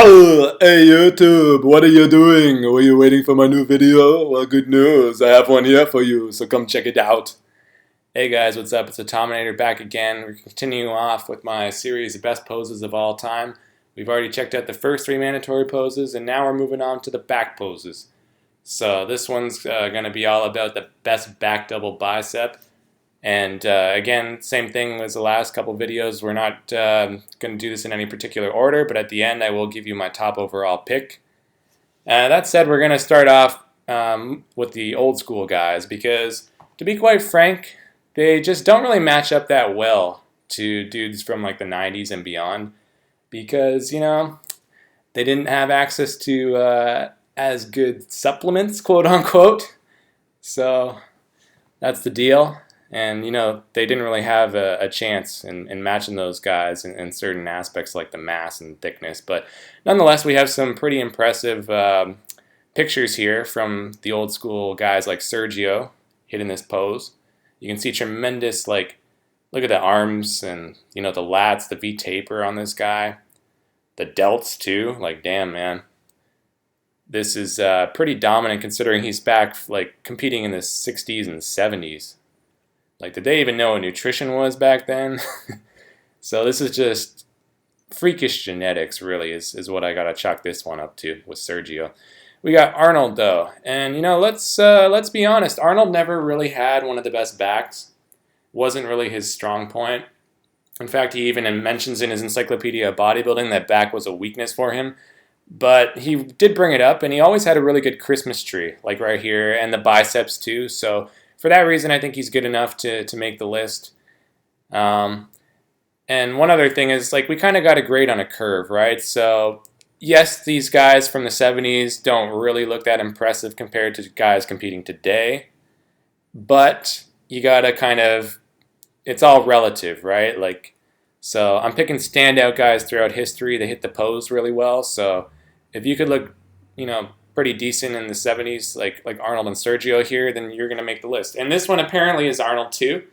Oh, hey YouTube, what are you doing? Were you waiting for my new video? Well, good news, I have one here for you, so come check it out. Hey guys, what's up? It's the Tominator back again. We're continuing off with my series of best poses of all time. We've already checked out the first three mandatory poses, and now we're moving on to the back poses. So this one's going to be all about the best back double bicep. And again, same thing as the last couple videos. We're not going to do this in any particular order, but at the end I will give you my top overall pick. That said, we're going to start off with the old school guys because, to be quite frank, they just don't really match up that well to dudes from like the 90s and beyond because, you know, they didn't have access to as good supplements, quote unquote. So that's the deal. And, you know, they didn't really have a chance in matching those guys in certain aspects like the mass and thickness. But nonetheless, we have some pretty impressive pictures here from the old school guys like Sergio hitting this pose. You can see tremendous, like, look at the arms and, you know, the lats, the V-taper on this guy. The delts, too. Like, damn, man. This is pretty dominant considering he's back, like, competing in the 60s and 70s. Like, did they even know what nutrition was back then? So this is just freakish genetics, really, is what I gotta chalk this one up to with Sergio. We got Arnold, though. And, you know, let's be honest. Arnold never really had one of the best backs. Wasn't really his strong point. In fact, he even mentions in his Encyclopedia of Bodybuilding that back was a weakness for him. But he did bring it up, and he always had a really good Christmas tree, like right here, and the biceps, too. So for that reason, I think he's good enough to make the list. And one other thing is, like, we kind of got a grade on a curve, right? So yes, these guys from the 70s don't really look that impressive compared to guys competing today. But you got to kind of, it's all relative, right? Like, so I'm picking standout guys throughout history. They hit the pose really well. So if you could look, you know, pretty decent in the 70s, like Arnold and Sergio here, then you're going to make the list. And this one apparently is Arnold too.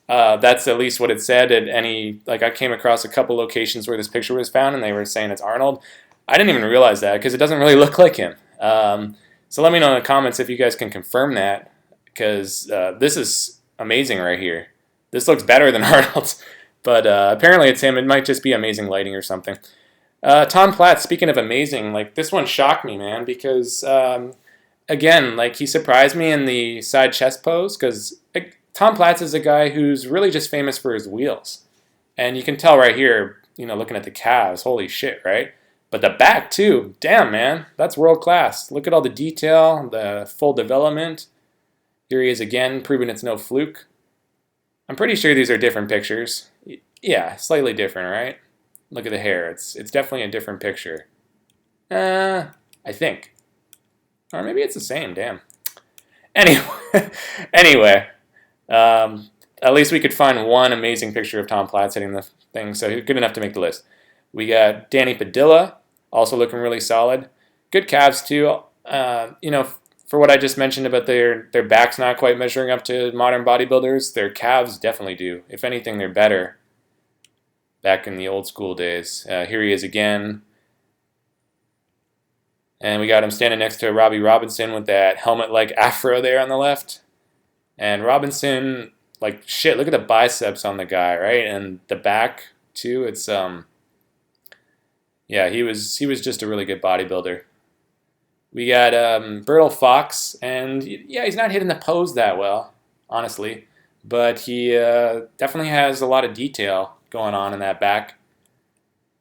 That's at least what it said at any, like I came across a couple locations where this picture was found and they were saying it's Arnold. I didn't even realize that because it doesn't really look like him. So let me know in the comments if you guys can confirm that because this is amazing right here. This looks better than Arnold's, but apparently it's him. It might just be amazing lighting or something. Tom Platt, speaking of amazing, like this one shocked me, man, because again, like he surprised me in the side chest pose because Tom Platz is a guy who's really just famous for his wheels. And you can tell right here, you know, looking at the calves, holy shit, right? But the back too, damn, man, that's world class. Look at all the detail, the full development. Here he is again, proving it's no fluke. I'm pretty sure these are different pictures. Yeah, slightly different, right? Look at the hair. It's definitely a different picture. I think. Or maybe it's the same, damn. Anyway, at least we could find one amazing picture of Tom Platz hitting the thing, so good enough to make the list. We got Danny Padilla, also looking really solid. Good calves, too. You know, for what I just mentioned about their backs not quite measuring up to modern bodybuilders, their calves definitely do. If anything, they're better. Back in the old school days. Here he is again. And we got him standing next to Robbie Robinson with that helmet-like afro there on the left. And Robinson, like, shit, look at the biceps on the guy, right? And the back, too. It's, yeah, he was just a really good bodybuilder. We got Bertil Fox, and, yeah, he's not hitting the pose that well, honestly. But he definitely has a lot of detail going on in that back.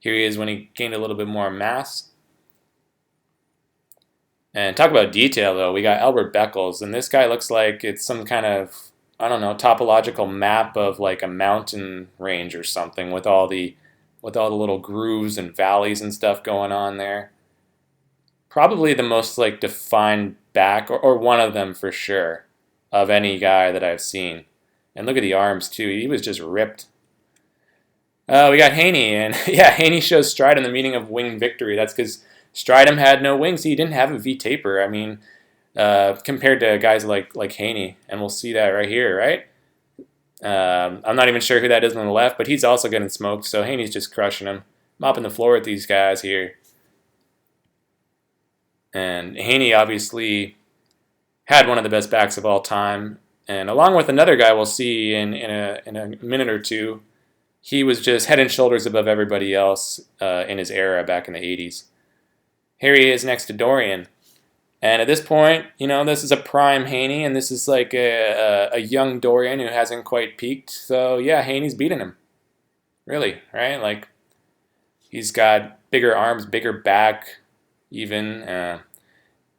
Here he is when he gained a little bit more mass. And talk about detail, though. We got Albert Beckles, and this guy looks like it's some kind of, I don't know, topological map of like a mountain range or something with all the little grooves and valleys and stuff going on there. Probably the most like defined back, or one of them for sure, of any guy that I've seen. And look at the arms, too. He was just ripped. We got Haney, and yeah, Haney shows stride in the meaning of winged victory. That's because Stridham had no wings. He didn't have a V-taper. I mean, compared to guys like Haney, and we'll see that right here, right? I'm not even sure who that is on the left, but he's also getting smoked, so Haney's just crushing him. Mopping the floor with these guys here. And Haney obviously had one of the best backs of all time. And along with another guy we'll see in a minute or two, he was just head and shoulders above everybody else in his era back in the 80s. Here he is next to Dorian. And at this point, this is a prime Haney, and this is like a young Dorian who hasn't quite peaked. So, yeah, Haney's beating him. Really, right? Like, he's got bigger arms, bigger back, even.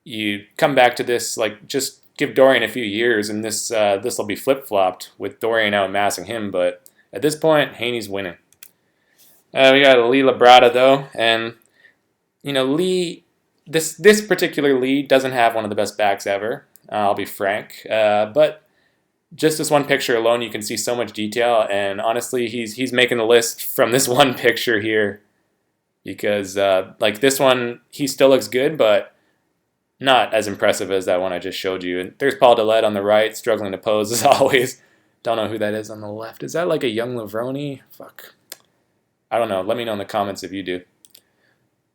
You come back to this, like, just give Dorian a few years, and this will be flip-flopped with Dorian outmassing him. But at this point, Haney's winning. We got Lee Labrada, though, and, Lee... This particular Lee doesn't have one of the best backs ever, I'll be frank. But just this one picture alone, you can see so much detail. And honestly, he's making the list from this one picture here. Because, like this one, he still looks good, but not as impressive as that one I just showed you. And there's Paul Dillette on the right, struggling to pose as always. Don't know who that is on the left. Is that like a young Lavroni? Fuck. I don't know. Let me know in the comments if you do.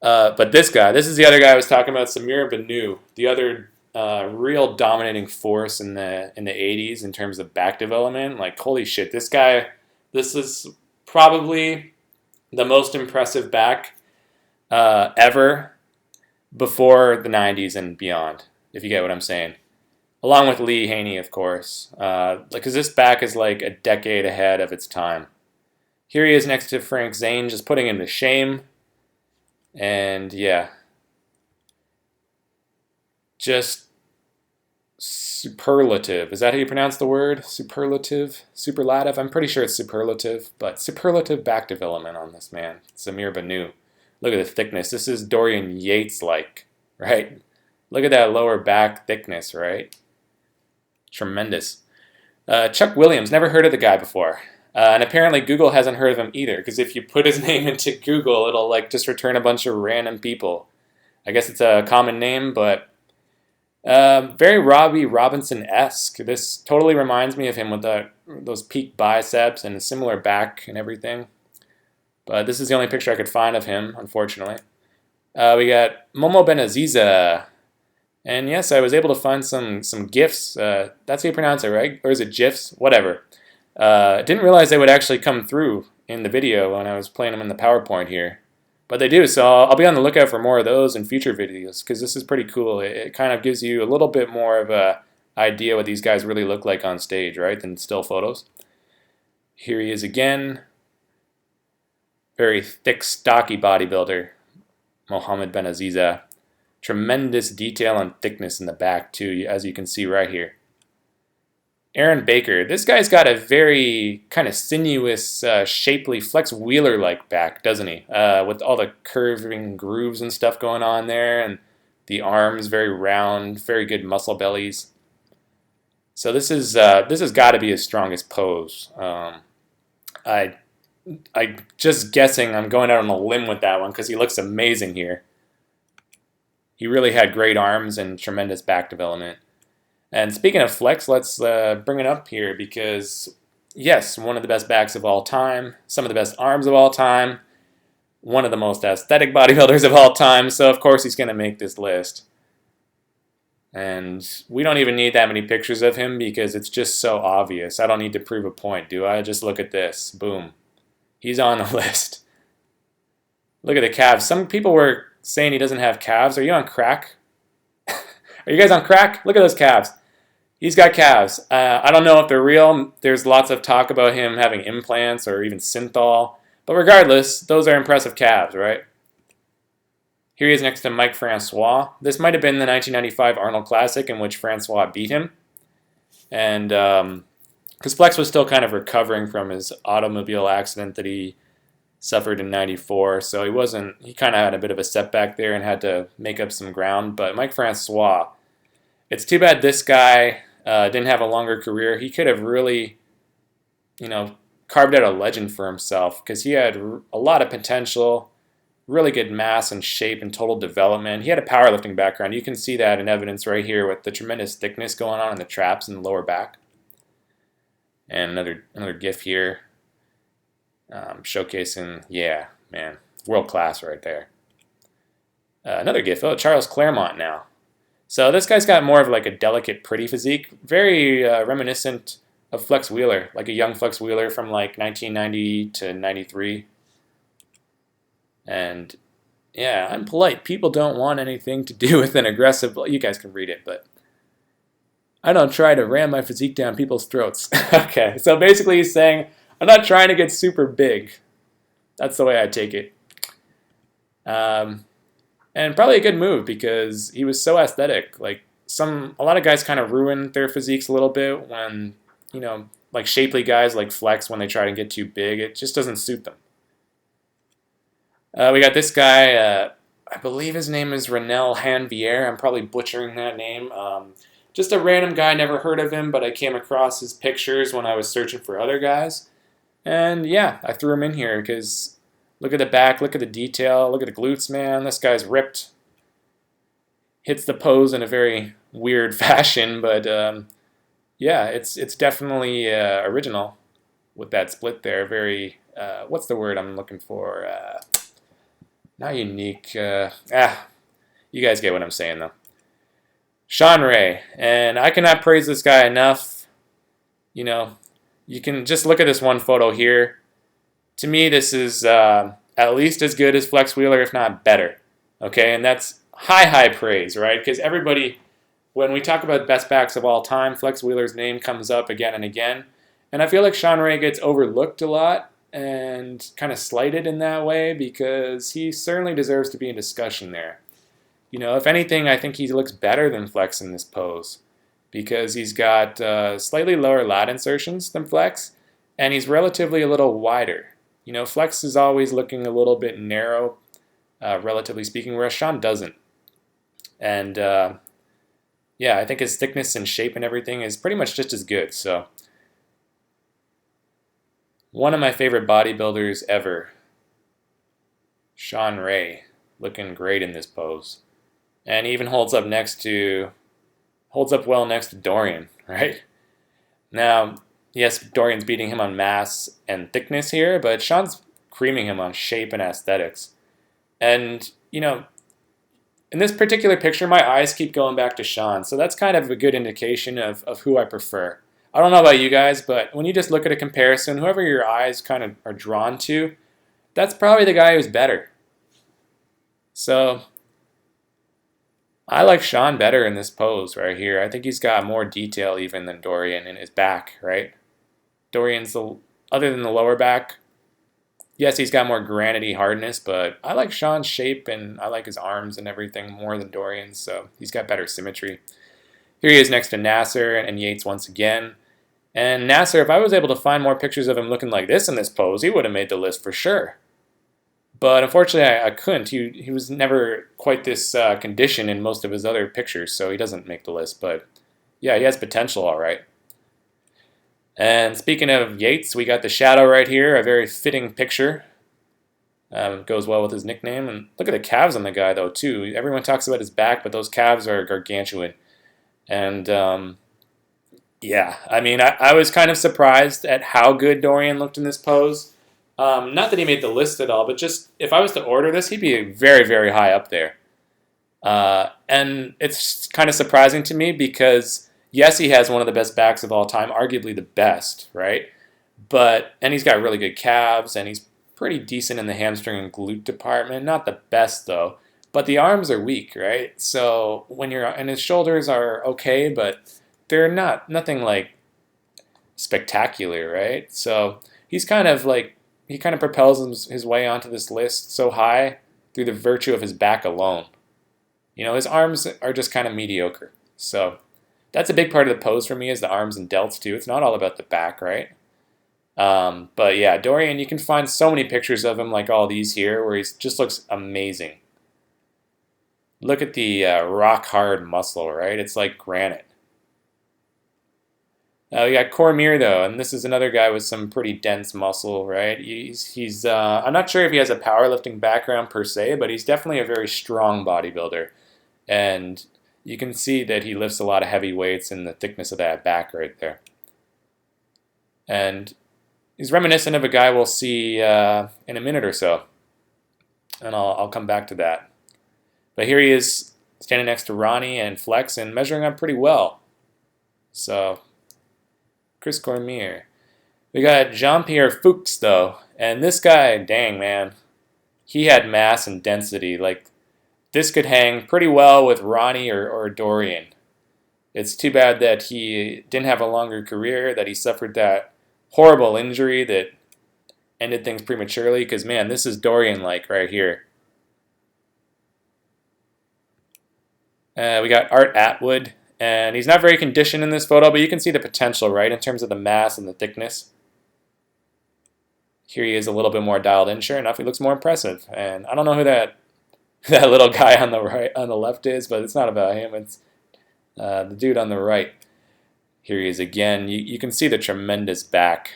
But this is the other guy I was talking about, Samir Bannout, the other real dominating force in the 80s in terms of back development. Like, holy shit, this is probably the most impressive back ever before the 90s and beyond, if you get what I'm saying. Along with Lee Haney, of course. Because this back is like a decade ahead of its time. Here he is next to Frank Zane, just putting him to shame. And yeah, just superlative. Is that how you pronounce the word? Superlative? Superlative? I'm pretty sure it's superlative, but superlative back development on this man, Samir Bannout. Look at the thickness. This is Dorian Yates-like, right? Look at that lower back thickness, right? Tremendous. Chuck Williams, never heard of the guy before. And apparently Google hasn't heard of him either, because if you put his name into Google, it'll like just return a bunch of random people. I guess it's a common name, but very Robbie Robinson-esque. This totally reminds me of him with those peak biceps and a similar back and everything. But this is the only picture I could find of him, unfortunately. We got Momo Benaziza. And yes, I was able to find some GIFs. That's how you pronounce it, right? Or is it GIFs? Whatever. Didn't realize they would actually come through in the video when I was playing them in the PowerPoint here. But they do, so I'll be on the lookout for more of those in future videos, because this is pretty cool. It kind of gives you a little bit more of a idea what these guys really look like on stage, right, than still photos. Here he is again. Very thick, stocky bodybuilder, Mohamed Benaziza. Tremendous detail and thickness in the back, too, as you can see right here. Aaron Baker. This guy's got a very kind of sinuous, shapely, Flex Wheeler-like back, doesn't he? With all the curving grooves and stuff going on there, and the arms very round, very good muscle bellies. So this has got to be his strongest pose. I just guessing. I'm going out on a limb with that one because he looks amazing here. He really had great arms and tremendous back development. And speaking of flex, let's bring it up here because, yes, one of the best backs of all time, some of the best arms of all time, one of the most aesthetic bodybuilders of all time, so of course he's going to make this list. And we don't even need that many pictures of him because it's just so obvious. I don't need to prove a point, do I? Just look at this. Boom. He's on the list. Look at the calves. Some people were saying he doesn't have calves. Are you on crack? Are you guys on crack? Look at those calves. He's got calves. I don't know if they're real. There's lots of talk about him having implants or even synthol. But regardless, those are impressive calves, right? Here he is next to Mike Francois. This might have been the 1995 Arnold Classic in which Francois beat him. And because Flex was still kind of recovering from his automobile accident that he suffered in 94. So he kind of had a bit of a setback there and had to make up some ground. But Mike Francois, it's too bad this guy didn't have a longer career. He could have really, carved out a legend for himself because he had a lot of potential, really good mass and shape and total development. He had a powerlifting background. You can see that in evidence right here with the tremendous thickness going on in the traps and the lower back. And another GIF here showcasing, yeah, man, world class right there. Another GIF. Oh, Charles Claremont now. So this guy's got more of like a delicate, pretty physique, very reminiscent of Flex Wheeler, like a young Flex Wheeler from like 1990 to 93. And yeah, I'm polite. People don't want anything to do with an aggressive. You guys can read it, but I don't try to ram my physique down people's throats. Okay, so basically he's saying, I'm not trying to get super big. That's the way I take it. And probably a good move because he was so aesthetic. Like a lot of guys kind of ruin their physiques a little bit when, like shapely guys like Flex, when they try to get too big, it just doesn't suit them. We got this guy, I believe his name is Renel Hanvier. I'm probably butchering that name. Just a random guy, never heard of him, but I came across his pictures when I was searching for other guys. And yeah, I threw him in here because look at the back, look at the detail, look at the glutes, man. This guy's ripped. Hits the pose in a very weird fashion, but yeah, it's definitely original with that split there. Very, what's the word I'm looking for? Not unique. You guys get what I'm saying, though. Shawn Ray, and I cannot praise this guy enough. You can just look at this one photo here. To me, this is at least as good as Flex Wheeler, if not better. Okay, and that's high praise, right? Because everybody, when we talk about best backs of all time, Flex Wheeler's name comes up again and again. And I feel like Shawn Ray gets overlooked a lot and kind of slighted in that way because he certainly deserves to be in discussion there. If anything, I think he looks better than Flex in this pose because he's got slightly lower lat insertions than Flex, and he's relatively a little wider. Flex is always looking a little bit narrow, relatively speaking, whereas Shawn doesn't. And yeah, I think his thickness and shape and everything is pretty much just as good. So one of my favorite bodybuilders ever, Shawn Ray, looking great in this pose. And he even holds up well next to Dorian, right? Now, yes, Dorian's beating him on mass and thickness here, but Shawn's creaming him on shape and aesthetics. And, in this particular picture, my eyes keep going back to Shawn, so that's kind of a good indication of who I prefer. I don't know about you guys, but when you just look at a comparison, whoever your eyes kind of are drawn to, that's probably the guy who's better. So I like Shawn better in this pose right here. I think he's got more detail even than Dorian in his back, right? Dorian's, other than the lower back, yes, he's got more granity hardness, but I like Shawn's shape and I like his arms and everything more than Dorian's, so he's got better symmetry. Here he is next to Nasser and Yates once again. And Nasser, if I was able to find more pictures of him looking like this in this pose, he would have made the list for sure. But unfortunately, I couldn't. He was never quite this condition in most of his other pictures, so he doesn't make the list. But yeah, he has potential, all right. And speaking of Yates, we got the shadow right here, a very fitting picture. Goes well with his nickname. And look at the calves on the guy, though, too. Everyone talks about his back, but those calves are gargantuan. And yeah, I mean, I was kind of surprised at how good Dorian looked in this pose. Not that he made the list at all, but just if I was to order this, he'd be very, very high up there. And it's kind of surprising to me because, yes, he has one of the best backs of all time, arguably the best, right? And he's got really good calves, and he's pretty decent in the hamstring and glute department. Not the best, though, but the arms are weak, right? So and his shoulders are okay, but they're nothing like spectacular, right? So he's kind of like, he kind of propels his way onto this list so high through the virtue of his back alone. His arms are just kind of mediocre. So that's a big part of the pose for me is the arms and delts too. It's not all about the back, right? But yeah, Dorian, you can find so many pictures of him like all these here where he just looks amazing. Look at the rock hard muscle, right? It's like granite. We got Cormier though, and this is another guy with some pretty dense muscle, right? He's I'm not sure if he has a powerlifting background per se, but he's definitely a very strong bodybuilder, and you can see that he lifts a lot of heavy weights and the thickness of that back right there. And he's reminiscent of a guy we'll see in a minute or so, and I'll come back to that. But here he is standing next to Ronnie and Flex and measuring up pretty well. So, Chris Cormier. We got Jean-Pierre Fuchs, though. And this guy, dang, man. He had mass and density. Like, this could hang pretty well with Ronnie or Dorian. It's too bad that he didn't have a longer career, that he suffered that horrible injury that ended things prematurely. Because, man, this is Dorian-like right here. We got Art Atwood. And he's not very conditioned in this photo, but you can see the potential, right, in terms of the mass and the thickness. Here he is a little bit more dialed in. Sure enough, he looks more impressive. And I don't know who that little guy on the left is, but it's not about him. It's the dude on the right. Here he is again. You can see the tremendous back.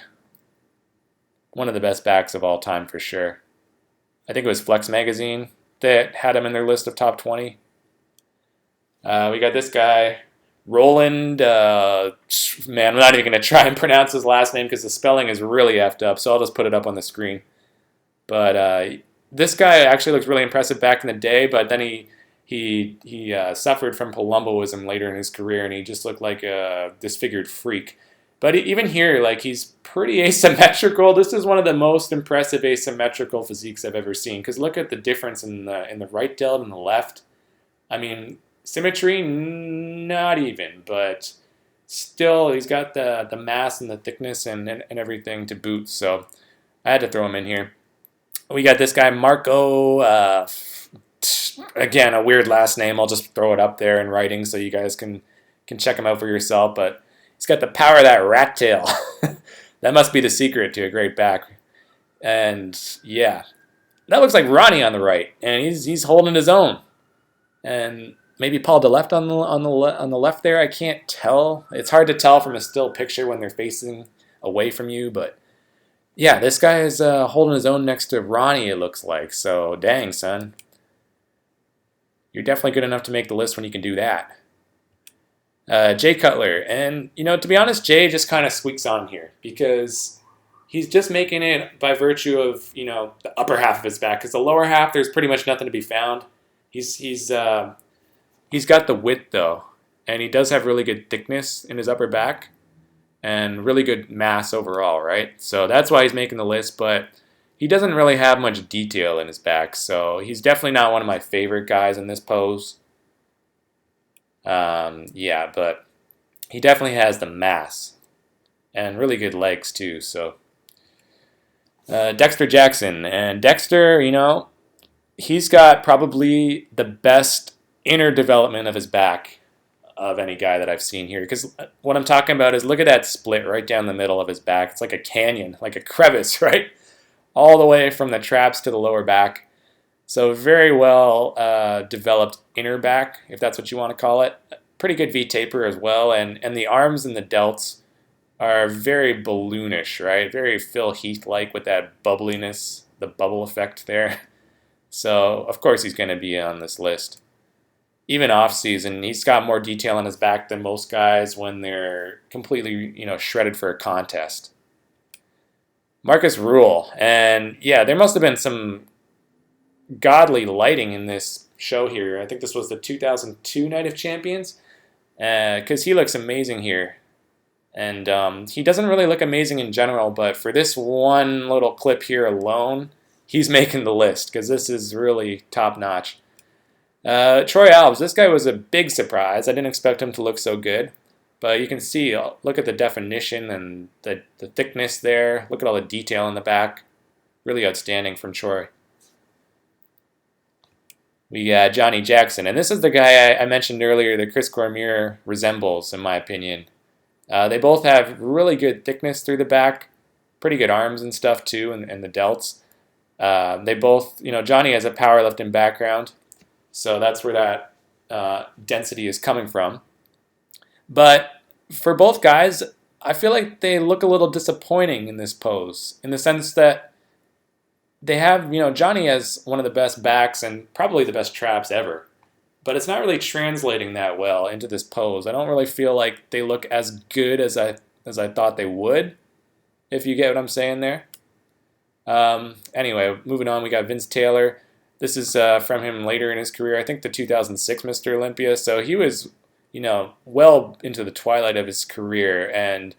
One of the best backs of all time for sure. I think it was Flex Magazine that had him in their list of top 20. We got this guy, Roland. Man, I'm not even going to try and pronounce his last name because the spelling is really effed up, so I'll just put it up on the screen. But this guy actually looks really impressive back in the day, but then he suffered from palumboism later in his career, and he just looked like a disfigured freak. But even here, like, he's pretty asymmetrical. This is one of the most impressive asymmetrical physiques I've ever seen, because look at the difference in the right delt and the left. I mean, symmetry, not even, but still, he's got the mass and the thickness and everything to boot, so I had to throw him in here. We got this guy, Marco, again, a weird last name. I'll just throw it up there in writing so you guys can check him out for yourself, but he's got the power of that rat tail. That must be the secret to a great back. And, yeah, that looks like Ronnie on the right, and he's holding his own. And maybe Paul DeLeft on the left there. I can't tell. It's hard to tell from a still picture when they're facing away from you. But yeah, this guy is holding his own next to Ronnie, it looks like. So dang, son. You're definitely good enough to make the list when you can do that. Jay Cutler. And, to be honest, Jay just kind of squeaks on here because he's just making it by virtue of, the upper half of his back. Because the lower half, there's pretty much nothing to be found. He's got the width, though, and he does have really good thickness in his upper back and really good mass overall, right? So that's why he's making the list, but he doesn't really have much detail in his back, so he's definitely not one of my favorite guys in this pose. Yeah, but he definitely has the mass and really good legs, too, so. Dexter Jackson, and Dexter, he's got probably the best inner development of his back of any guy that I've seen here. Because what I'm talking about is look at that split right down the middle of his back. It's like a canyon, like a crevice, right? All the way from the traps to the lower back. So very well developed inner back, if that's what you want to call it. Pretty good V-taper as well. And the arms and the delts are very balloonish, right? Very Phil Heath-like with that bubbliness, the bubble effect there. So, of course, he's going to be on this list. Even off-season, he's got more detail on his back than most guys when they're completely, shredded for a contest. Marcus Rule. And, yeah, there must have been some godly lighting in this show here. I think this was the 2002 Night of Champions. Because he looks amazing here. And he doesn't really look amazing in general, but for this one little clip here alone, he's making the list because this is really top-notch. Troy Alves, this guy was a big surprise. I didn't expect him to look so good. But you can see, look at the definition and the thickness there. Look at all the detail in the back. Really outstanding from Troy. We got Johnny Jackson. And this is the guy I mentioned earlier that Chris Cormier resembles, in my opinion. They both have really good thickness through the back. Pretty good arms and stuff, too, and the delts. They both, Johnny has a powerlifting background. So that's where that density is coming from. But for both guys, I feel like they look a little disappointing in this pose, in the sense that they have, Johnny has one of the best backs and probably the best traps ever. But it's not really translating that well into this pose. I don't really feel like they look as good as I thought they would, if you get what I'm saying there. Anyway, moving on, we got Vince Taylor. This is from him later in his career. I think the 2006 Mr. Olympia. So he was, well into the twilight of his career, and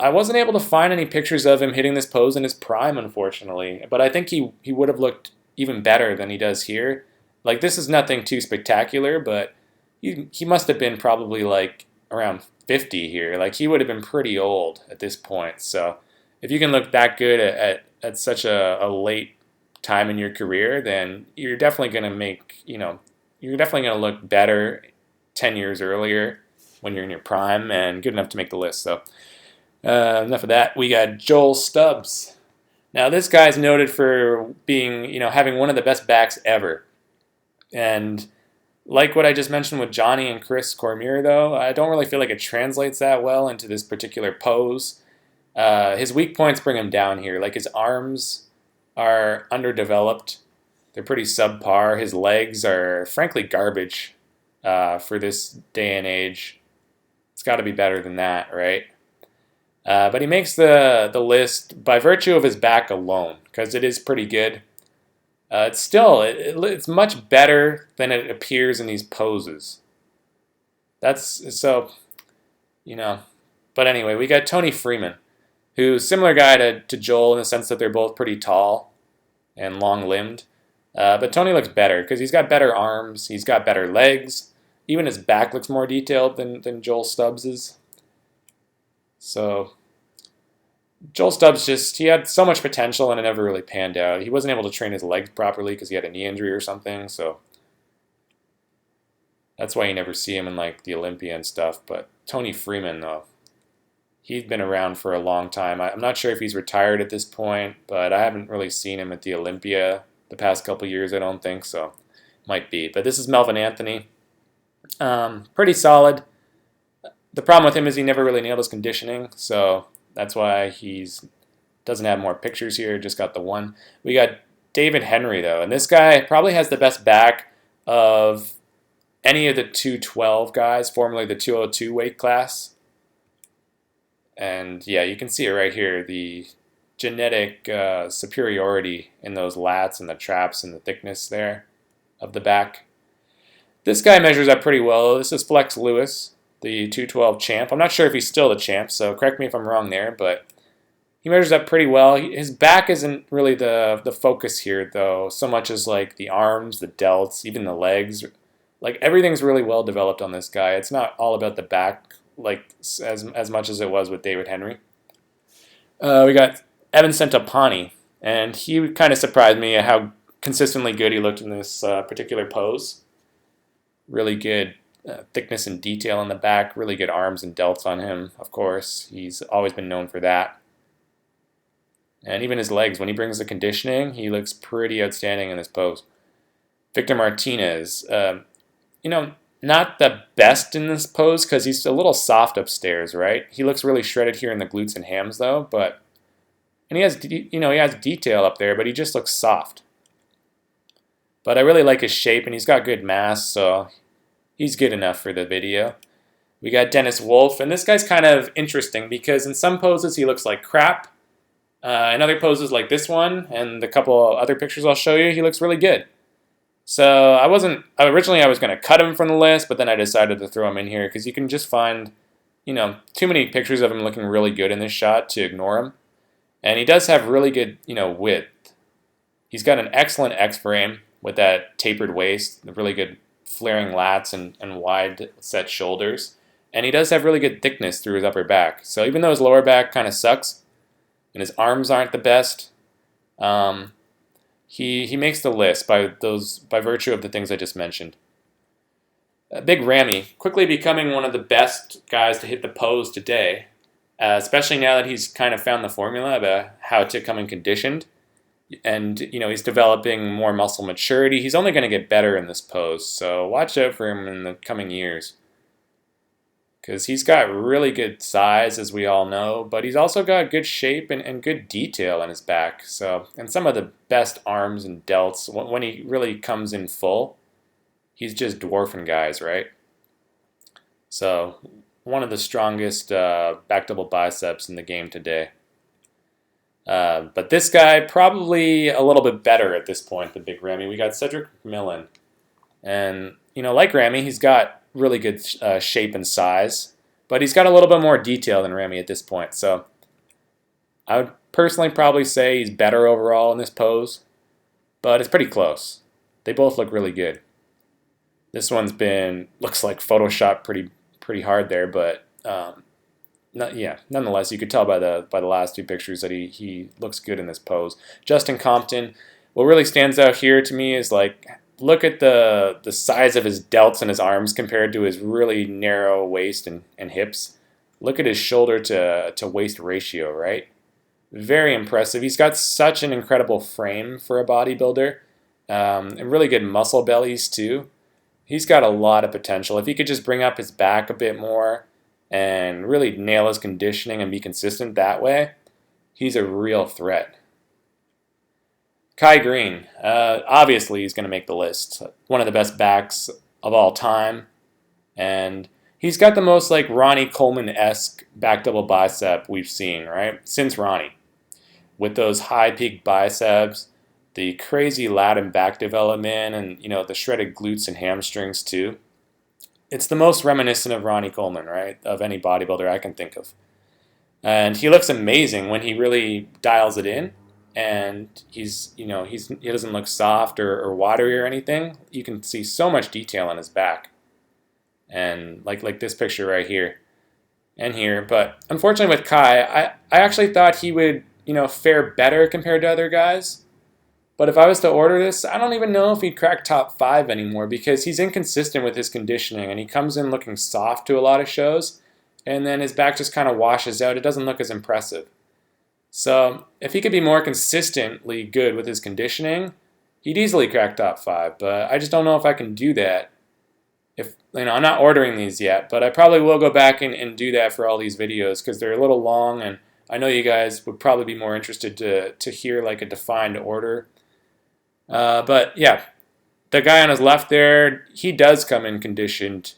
I wasn't able to find any pictures of him hitting this pose in his prime, unfortunately. But I think he would have looked even better than he does here. Like, this is nothing too spectacular, but he must have been probably like around 50 here. Like, he would have been pretty old at this point. So if you can look that good at such a late time in your career, then you're definitely going to you're definitely going to look better 10 years earlier when you're in your prime and good enough to make the list. So enough of that. We got Joel Stubbs. Now, this guy's noted for being, having one of the best backs ever. And like what I just mentioned with Johnny and Chris Cormier, though, I don't really feel like it translates that well into this particular pose. His weak points bring him down here. Like, his arms are underdeveloped. They're pretty subpar. His legs are, frankly, garbage for this day and age. It's got to be better than that, right? But he makes the list by virtue of his back alone, because it is pretty good. It's still, it's much better than it appears in these poses. That's, so, But anyway, we got Tony Freeman, who's similar guy to Joel in the sense that they're both pretty tall and long-limbed. But Tony looks better, because he's got better arms, he's got better legs. Even his back looks more detailed than Joel Stubbs's. So Joel Stubbs he had so much potential and it never really panned out. He wasn't able to train his legs properly because he had a knee injury or something, so that's why you never see him in like the Olympia and stuff. But Tony Freeman, though, he's been around for a long time. I'm not sure if he's retired at this point, but I haven't really seen him at the Olympia the past couple years, I don't think, so might be. But this is Melvin Anthony. Pretty solid. The problem with him is he never really nailed his conditioning, so that's why doesn't have more pictures here, just got the one. We got David Henry, though, and this guy probably has the best back of any of the 212 guys, formerly the 202 weight class. And yeah, you can see it right here, the genetic superiority in those lats and the traps and the thickness there of the back. This guy measures up pretty well. This is Flex Lewis, the 212 champ. I'm not sure if he's still the champ, so correct me if I'm wrong there, but he measures up pretty well. His back isn't really the focus here, though, so much as like the arms, the delts, even the legs. Like, everything's really well developed on this guy. It's not all about the back like as much as it was with David Henry. We got Evan Centopani, and he kind of surprised me at how consistently good he looked in this particular pose. Really good thickness and detail in the back, really good arms and delts on him, of course. He's always been known for that. And even his legs, when he brings the conditioning, he looks pretty outstanding in this pose. Victor Martinez, not the best in this pose because he's a little soft upstairs, right? He looks really shredded here in the glutes and hams, though, and he has detail up there, but he just looks soft. But I really like his shape, and he's got good mass, so he's good enough for the video. We got Dennis Wolf, and this guy's kind of interesting because in some poses he looks like crap. In other poses like this one and the couple other pictures I'll show you, he looks really good. So originally I was going to cut him from the list, but then I decided to throw him in here because you can just find, too many pictures of him looking really good in this shot to ignore him. And he does have really good, width. He's got an excellent X-frame with that tapered waist, really good flaring lats and wide set shoulders. And he does have really good thickness through his upper back. So even though his lower back kind of sucks and his arms aren't the best, he makes the list by virtue of the things I just mentioned. Big Ramy, quickly becoming one of the best guys to hit the pose today, especially now that he's kind of found the formula about how to come in conditioned. And, he's developing more muscle maturity. He's only going to get better in this pose, so watch out for him in the coming years. Because he's got really good size, as we all know, but he's also got good shape and good detail in his back. And some of the best arms and delts, when he really comes in full, he's just dwarfing guys, right? So, one of the strongest back double biceps in the game today. But this guy probably a little bit better at this point than Big Ramy. We got Cedric McMillan. And, like Ramy, he's got really good shape and size. But he's got a little bit more detail than Ramy at this point. So I would personally probably say he's better overall in this pose. But it's pretty close. They both look really good. This one's looks like Photoshopped pretty hard there, but nonetheless, you could tell by the last two pictures that he looks good in this pose. Justin Compton, what really stands out here to me is look at the size of his delts and his arms compared to his really narrow waist and hips. Look at his shoulder to waist ratio, right? Very impressive. He's got such an incredible frame for a bodybuilder, and really good muscle bellies too. He's got a lot of potential. If he could just bring up his back a bit more and really nail his conditioning and be consistent that way, he's a real threat. Greene, obviously he's going to make the list. One of the best backs of all time. And he's got the most Ronnie Coleman-esque back double bicep we've seen, right? Since Ronnie. With those high peak biceps, the crazy lat and back development, and the shredded glutes and hamstrings too. It's the most reminiscent of Ronnie Coleman, right? Of any bodybuilder I can think of. And he looks amazing when he really dials it in. And he doesn't look soft or watery or anything. You can see so much detail on his back. And like this picture right here and here. But unfortunately with I actually thought he would, fare better compared to other guys. But if I was to order this, I don't even know if he'd crack top 5 anymore because he's inconsistent with his conditioning and he comes in looking soft to a lot of shows and then his back just kind of washes out. It doesn't look as impressive. So if he could be more consistently good with his conditioning, he'd easily crack top 5. But I just don't know if I can do that. I'm not ordering these yet, but I probably will go back and do that for all these videos because they're a little long and I know you guys would probably be more interested to hear a defined order. But yeah, the guy on his left there, he does come in conditioned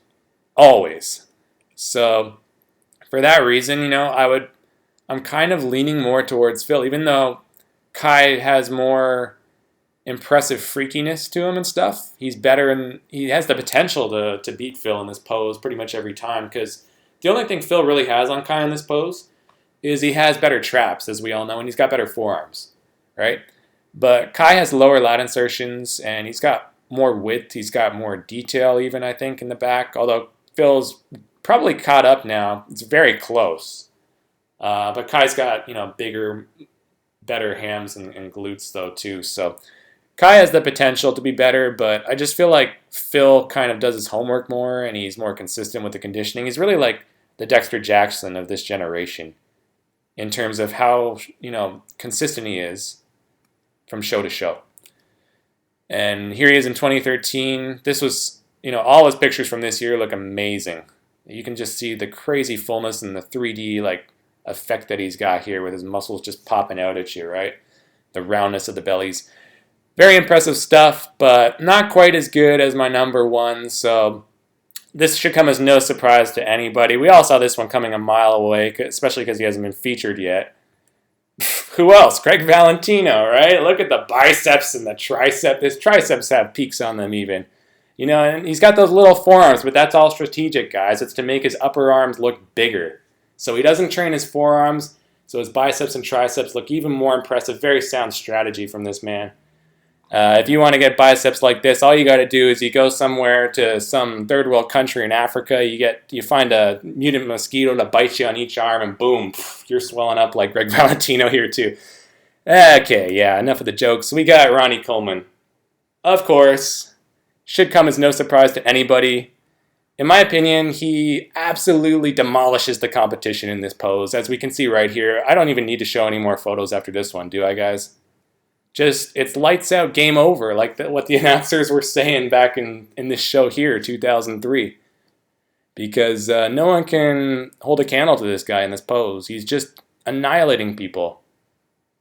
always. So for that reason, I'm kind of leaning more towards Phil, even though Kai has more impressive freakiness to him and stuff. He's better and he has the potential to beat Phil in this pose pretty much every time because the only thing Phil really has on Kai in this pose is he has better traps, as we all know, and he's got better forearms, right? But Kai has lower lat insertions, and he's got more width. He's got more detail even, I think, in the back, although Phil's probably caught up now. It's very close. But Kai's got, bigger, better hams and glutes, though, too. So Kai has the potential to be better, but I just feel like Phil kind of does his homework more, and he's more consistent with the conditioning. He's really like the Dexter Jackson of this generation in terms of how, consistent he is from show to show. And here he is in 2013. This was, all his pictures from this year look amazing. You can just see the crazy fullness and the 3D effect that he's got here with his muscles just popping out at you, right? The roundness of the bellies. Very impressive stuff, but not quite as good as my number one. So this should come as no surprise to anybody. We all saw this one coming a mile away, especially because he hasn't been featured yet. Who else? Greg Valentino, right? Look at the biceps and the tricep. His triceps have peaks on them even. And he's got those little forearms, but that's all strategic, guys. It's to make his upper arms look bigger. So he doesn't train his forearms, so his biceps and triceps look even more impressive. Very sound strategy from this man. If you want to get biceps like this, all you got to do is you go somewhere to some third world country in Africa, you find a mutant mosquito to bite you on each arm, and boom, you're swelling up like Greg Valentino here too. Okay, yeah, enough of the jokes. We got Ronnie Coleman. Of course, should come as no surprise to anybody. In my opinion, he absolutely demolishes the competition in this pose, as we can see right here. I don't even need to show any more photos after this one, do I, guys? Just, it's lights out, game over, like what the announcers were saying back in this show here, 2003. Because no one can hold a candle to this guy in this pose. He's just annihilating people.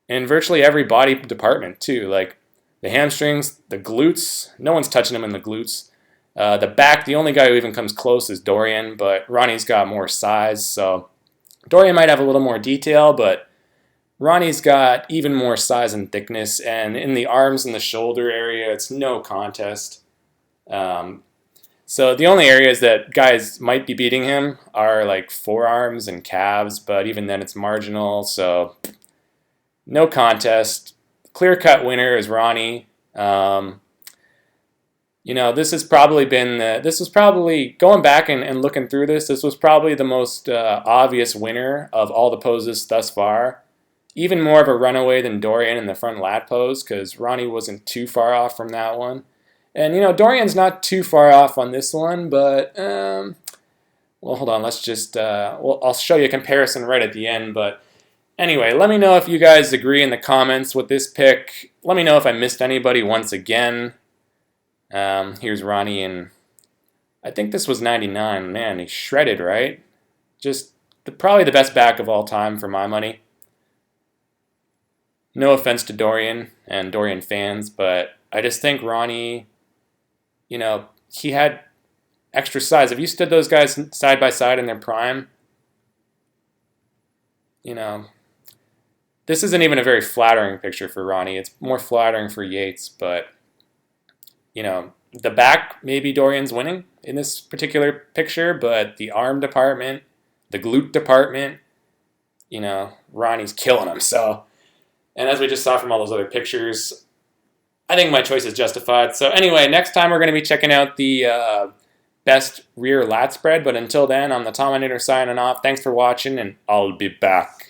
In virtually every body department, too. Like the hamstrings, the glutes, no one's touching him in the glutes. The back, the only guy who even comes close is Dorian, but Ronnie's got more size, so Dorian might have a little more detail, but Ronnie's got even more size and thickness, and in the arms and the shoulder area, it's no contest. Um, so the only areas that guys might be beating him are like forearms and calves, but even then it's marginal, so no contest. Clear-cut winner is Ronnie. This has probably been this was probably going back and looking through this. This was probably the most obvious winner of all the poses thus far. Even more of a runaway than Dorian in the front lat pose because Ronnie wasn't too far off from that one. And Dorian's not too far off on this one, but well, hold on. Let's just I'll show you a comparison right at the end, but. Anyway, let me know if you guys agree in the comments with this pick. Let me know if I missed anybody once again. Here's Ronnie, and I think this was 99. Man, he's shredded, right? Just probably the best back of all time for my money. No offense to Dorian and Dorian fans, but I just think Ronnie, he had extra size. If you stood those guys side by side in their prime, this isn't even a very flattering picture for Ronnie. It's more flattering for Yates, but, the back, maybe Dorian's winning in this particular picture, but the arm department, the glute department, Ronnie's killing him. So, and as we just saw from all those other pictures, I think my choice is justified. So anyway, next time we're going to be checking out the best rear lat spread, but until then, I'm the Tominator signing off. Thanks for watching, and I'll be back.